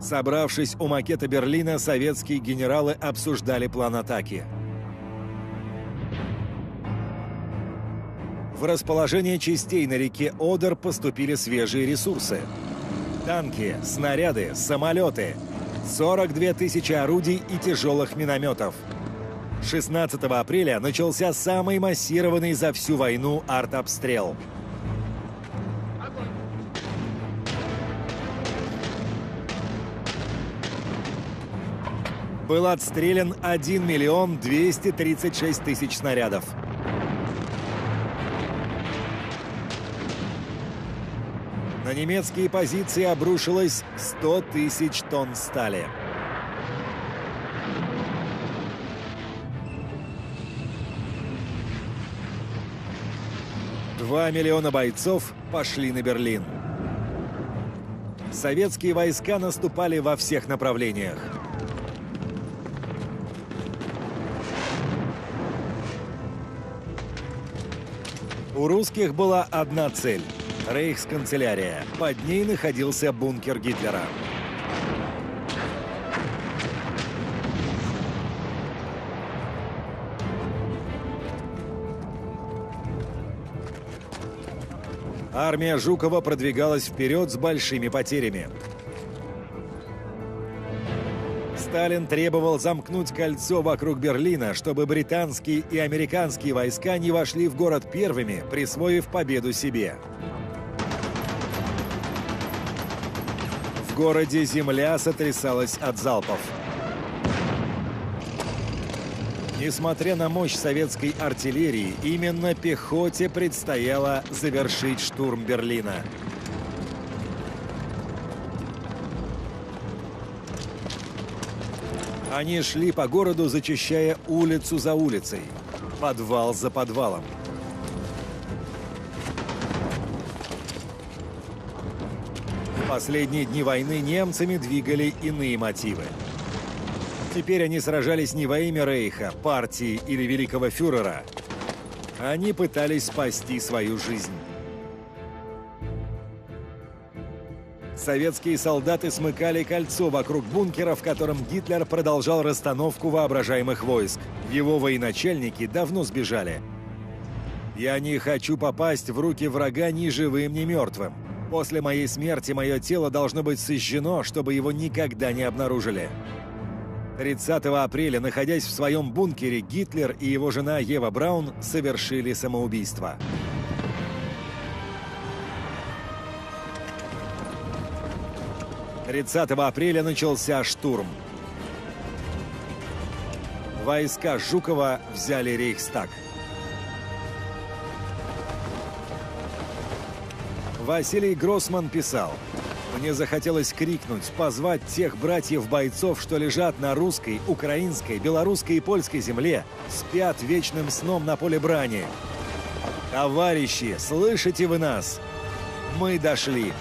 Собравшись у макета Берлина, советские генералы обсуждали план атаки. В расположение частей на реке Одер поступили свежие ресурсы. Танки, снаряды, самолеты, 42 тысячи орудий и тяжелых минометов. 16 апреля начался самый массированный за всю войну артобстрел. Был отстрелян 1 миллион 236 тысяч снарядов. На немецкие позиции обрушилось 100 тысяч тонн стали. Два миллиона бойцов пошли на Берлин. Советские войска наступали во всех направлениях. У русских была одна цель – рейхсканцелярия. Под ней находился бункер Гитлера. Армия Жукова продвигалась вперед с большими потерями. Сталин требовал замкнуть кольцо вокруг Берлина, чтобы британские и американские войска не вошли в город первыми, присвоив победу себе. В городе земля сотрясалась от залпов. Несмотря на мощь советской артиллерии, именно пехоте предстояло завершить штурм Берлина. Они шли по городу, зачищая улицу за улицей, подвал за подвалом. В последние дни войны немцами двигали иные мотивы. Теперь они сражались не во имя Рейха, партии или великого фюрера. Они пытались спасти свою жизнь. Советские солдаты смыкали кольцо вокруг бункера, в котором Гитлер продолжал расстановку воображаемых войск. Его военачальники давно сбежали. «Я не хочу попасть в руки врага ни живым, ни мертвым. После моей смерти мое тело должно быть сожжено, чтобы его никогда не обнаружили». 30 апреля, находясь в своем бункере, Гитлер и его жена Ева Браун совершили самоубийство. «30 апреля начался штурм. Войска Жукова взяли Рейхстаг. Василий Гроссман писал: «Мне захотелось крикнуть, позвать тех братьев-бойцов, что лежат на русской, украинской, белорусской и польской земле, спят вечным сном на поле брани. Товарищи, слышите вы нас? Мы дошли!»